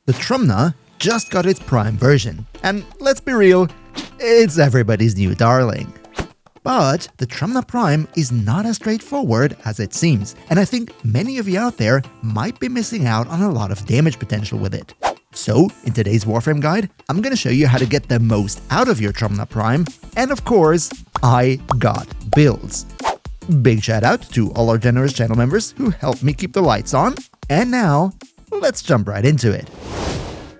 The Trumna just got its Prime version, and let's be real, it's everybody's new darling. But the Trumna Prime is not as straightforward as it seems, and I think many of you out there might be missing out on a lot of damage potential with it. So, in today's Warframe guide, I'm gonna show you how to get the most out of your Trumna Prime, and of course, I got builds. Big shout out to all our generous channel members who helped me keep the lights on, and now, let's jump right into it.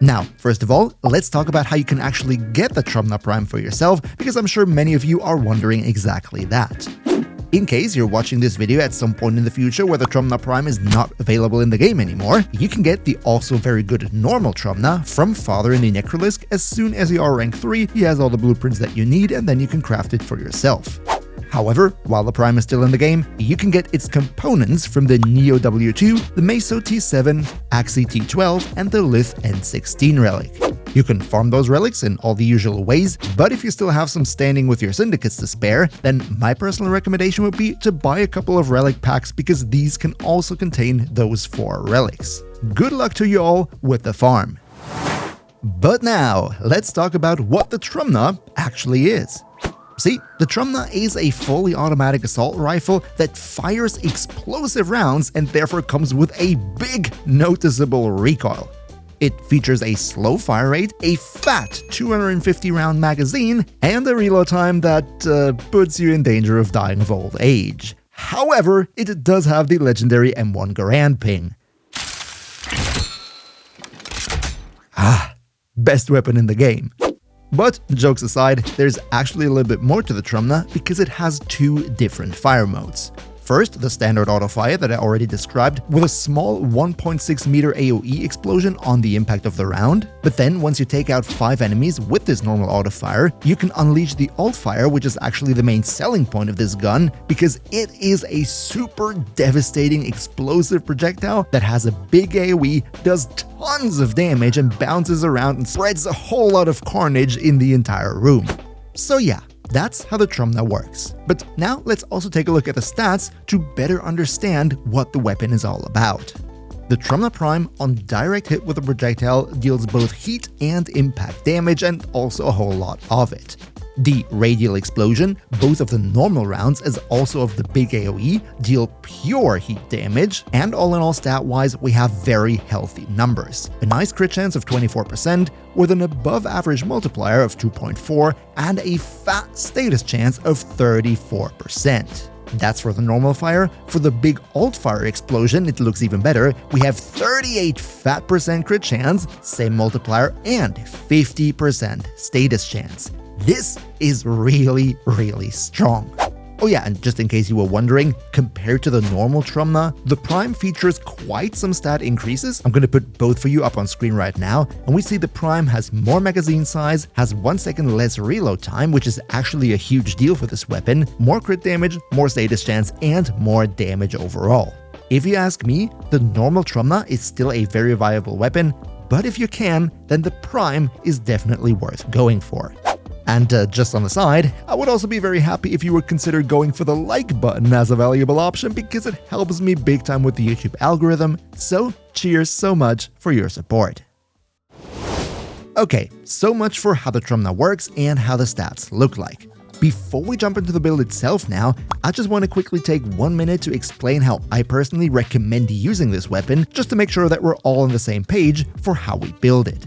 Now, first of all, let's talk about how you can actually get the Trumna Prime for yourself, because I'm sure many of you are wondering exactly that. In case you're watching this video at some point in the future where the Trumna Prime is not available in the game anymore, you can get the also very good normal Trumna from Father in the Necrolysk. As soon as you are rank 3, he has all the blueprints that you need, and then you can craft it for yourself. However, while the Prime is still in the game, you can get its components from the Neo W2, the Meso T7, Axii T12, and the Lith N16 relic. You can farm those relics in all the usual ways, but if you still have some standing with your syndicates to spare, then my personal recommendation would be to buy a couple of relic packs, because these can also contain those 4 relics. Good luck to you all with the farm. But now, let's talk about what the Trumna actually is. See, the Trumna is a fully automatic assault rifle that fires explosive rounds and therefore comes with a big noticeable recoil. It features a slow fire rate, a fat 250 round magazine, and a reload time that puts you in danger of dying of old age. However, it does have the legendary M1 Garand ping. Best weapon in the game. But, jokes aside, there's actually a little bit more to the Trumna because it has 2 different fire modes. First, the standard autofire that I already described with a small 1.6 meter AoE explosion on the impact of the round. But then, once you take out 5 enemies with this normal autofire, you can unleash the altfire, which is actually the main selling point of this gun, because it is a super devastating explosive projectile that has a big AoE, does tons of damage, and bounces around and spreads a whole lot of carnage in the entire room. So yeah, that's how the Trumna works. But now let's also take a look at the stats to better understand what the weapon is all about. The Trumna Prime on direct hit with a projectile deals both heat and impact damage, and also a whole lot of it. The radial explosion, both of the normal rounds as also of the big AoE, deal pure heat damage, and all in all stat-wise we have very healthy numbers. A nice crit chance of 24%, with an above average multiplier of 2.4, and a fat status chance of 34%. That's for the normal fire. For the big alt fire explosion, it looks even better. We have 38 fat percent crit chance, same multiplier, and 50% status chance. This is really, really strong. Oh yeah, and just in case you were wondering, compared to the normal Trumna, the Prime features quite some stat increases. I'm gonna put both for you up on screen right now, and we see the Prime has more magazine size, has 1 second less reload time, which is actually a huge deal for this weapon, more crit damage, more status chance, and more damage overall. If you ask me, the normal Trumna is still a very viable weapon, but if you can, then the Prime is definitely worth going for. And just on the side, I would also be very happy if you would consider going for the like button as a valuable option, because it helps me big time with the YouTube algorithm, so cheers so much for your support. Okay, so much for how the Trumna works and how the stats look like. Before we jump into the build itself now, I just want to quickly take 1 minute to explain how I personally recommend using this weapon, just to make sure that we're all on the same page for how we build it.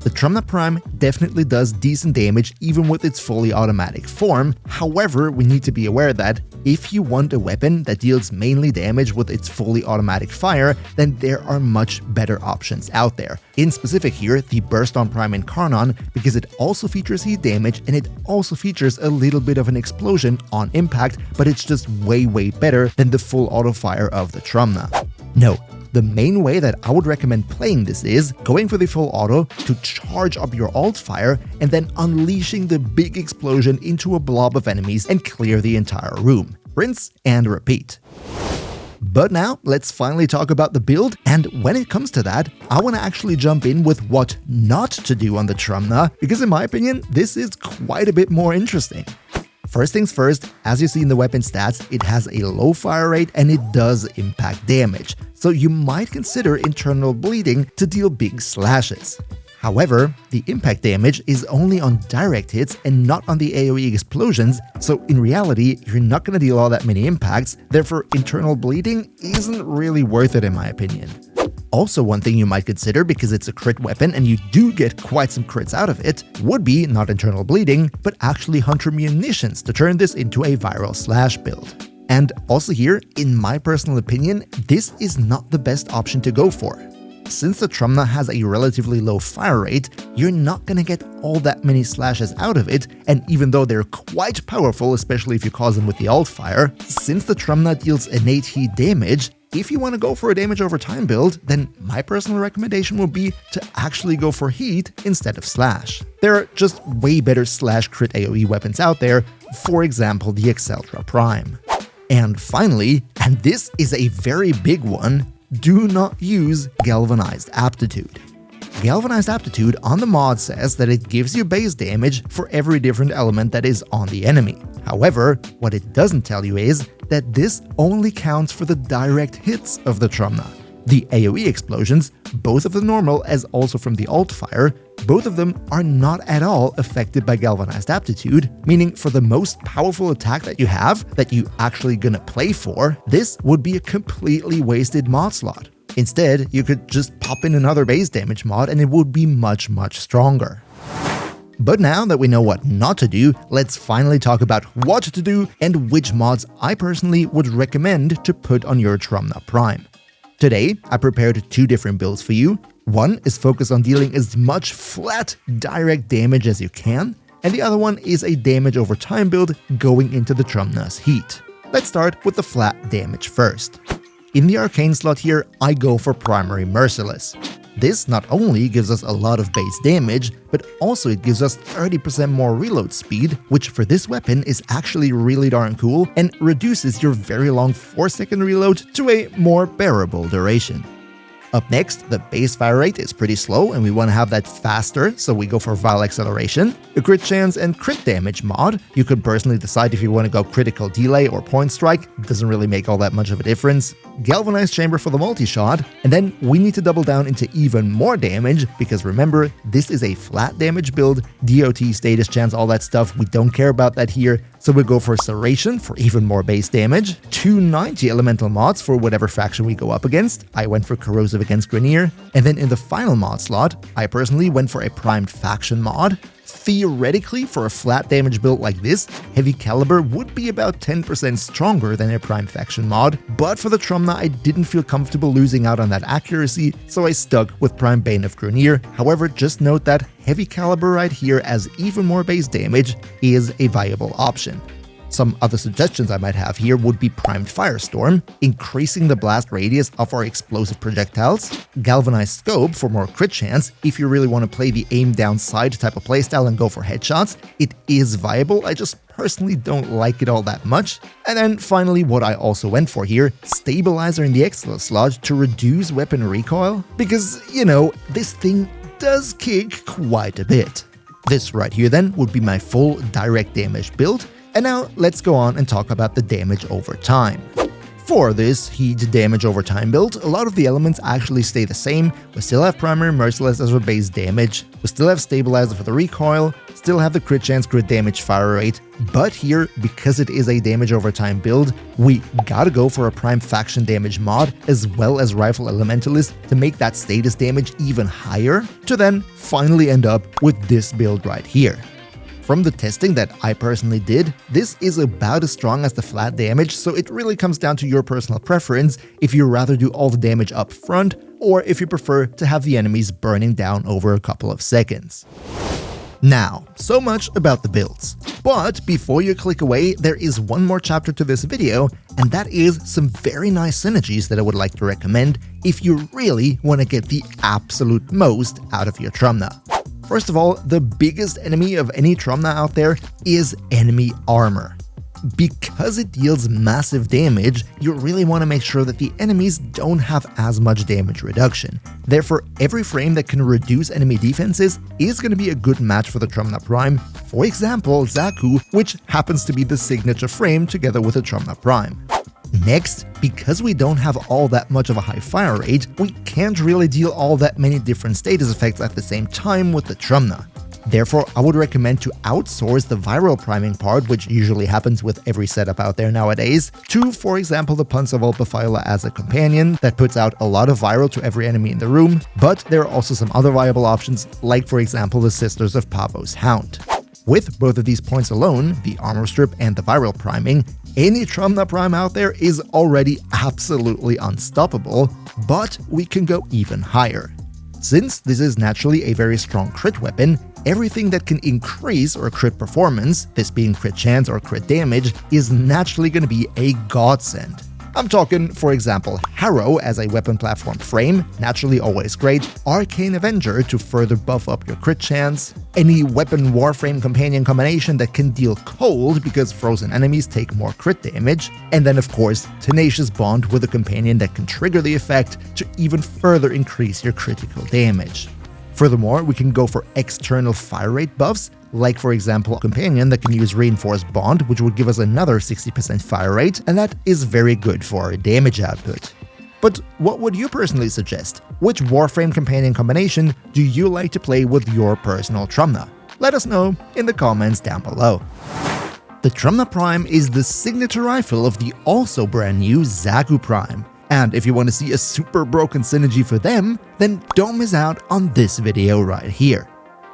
The Trumna Prime definitely does decent damage even with its fully automatic form. However, we need to be aware that if you want a weapon that deals mainly damage with its fully automatic fire, then there are much better options out there. In specific here, the Burst on Prime Incarnon, because it also features heat damage and it also features a little bit of an explosion on impact, but it's just way better than the full auto fire of the Trumna. No. The main way that I would recommend playing this is going for the full auto to charge up your alt fire and then unleashing the big explosion into a blob of enemies and clear the entire room. Rinse and repeat. But now, let's finally talk about the build, and when it comes to that, I want to actually jump in with what not to do on the Trumna, because in my opinion, this is quite a bit more interesting. First things first, as you see in the weapon stats, it has a low fire rate and it does impact damage, so you might consider internal bleeding to deal big slashes. However, the impact damage is only on direct hits and not on the AoE explosions, so in reality, you're not going to deal all that many impacts, therefore internal bleeding isn't really worth it in my opinion. Also, one thing you might consider, because it's a crit weapon and you do get quite some crits out of it, would be not internal bleeding, but actually Hunter Munitions to turn this into a viral slash build. And also here, in my personal opinion, this is not the best option to go for. Since the Trumna has a relatively low fire rate, you're not gonna get all that many slashes out of it, and even though they're quite powerful, especially if you cause them with the alt fire, since the Trumna deals innate heat damage, if you want to go for a damage over time build, then my personal recommendation would be to actually go for heat instead of slash. There are just way better slash crit AoE weapons out there, for example the Trumna Prime. And finally, and this is a very big one, do not use Galvanized Aptitude. Galvanized Aptitude on the mod says that it gives you base damage for every different element that is on the enemy. However, what it doesn't tell you is that this only counts for the direct hits of the Trumna. The AoE explosions, both of the normal as also from the alt fire, both of them are not at all affected by Galvanized Aptitude, meaning for the most powerful attack that you have, that you actually gonna play for, this would be a completely wasted mod slot. Instead, you could just pop in another base damage mod and it would be much stronger. But now that we know what not to do, let's finally talk about what to do and which mods I personally would recommend to put on your Trumna Prime. Today, I prepared two different builds for you. One is focused on dealing as much flat, direct damage as you can, and the other one is a damage over time build going into the Trumna's heat. Let's start with the flat damage first. In the arcane slot here, I go for Primary Merciless. This not only gives us a lot of base damage, but also it gives us 30% more reload speed, which for this weapon is actually really darn cool and reduces your very long 4-second reload to a more bearable duration. Up next, the base fire rate is pretty slow and we want to have that faster, so we go for Vile Acceleration. A crit chance and crit damage mod. You could personally decide if you want to go critical delay or point strike, doesn't really make all that much of a difference. Galvanized Chamber for the multi-shot, and then we need to double down into even more damage, because remember, this is a flat damage build, DOT, status chance, all that stuff, we don't care about that here. So we go for Serration for even more base damage, 290 elemental mods for whatever faction we go up against. I went for Corrosive against Grenier, and then in the final mod slot, I personally went for a primed faction mod. Theoretically, for a flat damage build like this, Heavy Caliber would be about 10% stronger than a Prime Faction mod, but for the Trumna I didn't feel comfortable losing out on that accuracy, so I stuck with Prime Bane of Grenier. However, just note that Heavy Caliber right here as even more base damage is a viable option. Some other suggestions I might have here would be Primed Firestorm, increasing the blast radius of our explosive projectiles, Galvanized Scope for more crit chance if you really want to play the aim down sight type of playstyle and go for headshots. It is viable, I just personally don't like it all that much. And then finally, what I also went for here, Stabilizer in the Excellence slot to reduce weapon recoil, because, you know, this thing does kick quite a bit. This right here then would be my full direct damage build. And now let's go on and talk about the damage over time. For this heat damage over time build, a lot of the elements actually stay the same. We still have Primary Merciless as our base damage, we still have Stabilizer for the recoil, still have the crit chance, crit damage, fire rate, but here, because it is a damage over time build, we gotta go for a Prime Faction damage mod as well as Rifle Elementalist to make that status damage even higher, to then finally end up with this build right here. From the testing that I personally did, this is about as strong as the flat damage, so it really comes down to your personal preference if you rather do all the damage up front, or if you prefer to have the enemies burning down over a couple of seconds. Now, so much about the builds. But before you click away, there is one more chapter to this video, and that is some very nice synergies that I would like to recommend if you really want to get the absolute most out of your Trumna. First of all, the biggest enemy of any Trumna out there is enemy armor. Because it deals massive damage, you really want to make sure that the enemies don't have as much damage reduction. Therefore, every frame that can reduce enemy defenses is going to be a good match for the Trumna Prime. For example, Zaku, which happens to be the signature frame together with the Trumna Prime. Next, because we don't have all that much of a high fire rate, we can't really deal all that many different status effects at the same time with the Trumna. Therefore, I would recommend to outsource the viral priming part, which usually happens with every setup out there nowadays, to, for example, the Panzerwolperpfeiler as a companion that puts out a lot of viral to every enemy in the room, but there are also some other viable options, like for example the Sisters of Pavo's Hound. With both of these points alone, the armor strip and the viral priming, any Trumna Prime out there is already absolutely unstoppable, but we can go even higher. Since this is naturally a very strong crit weapon, everything that can increase or crit performance, this being crit chance or crit damage, is naturally going to be a godsend. I'm talking, for example, Harrow as a weapon platform frame, naturally always great, Arcane Avenger to further buff up your crit chance, any weapon Warframe companion combination that can deal cold because frozen enemies take more crit damage, and then of course, Tenacious Bond with a companion that can trigger the effect to even further increase your critical damage. Furthermore, we can go for external fire rate buffs, like for example a companion that can use Reinforced Bond, which would give us another 60% fire rate, and that is very good for our damage output. But what would you personally suggest? Which Warframe companion combination do you like to play with your personal Trumna? Let us know in the comments down below. The Trumna Prime is the signature rifle of the also brand new Zaku Prime. And if you want to see a super broken synergy for them, then don't miss out on this video right here.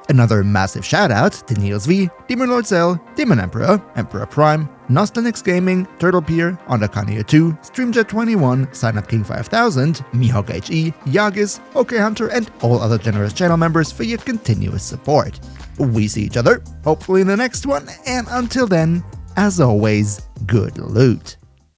Another massive shout out to Niels V, Demon Lord Cell, Demon Emperor, Emperor Prime, Nostanix Gaming, Turtlepeer, Undercanio2, Streamjet21, SignUpKing5000, Mihawk HE, Yagis, OK Hunter, and all other generous channel members for your continuous support. We see each other, hopefully in the next one, and until then, as always, good loot.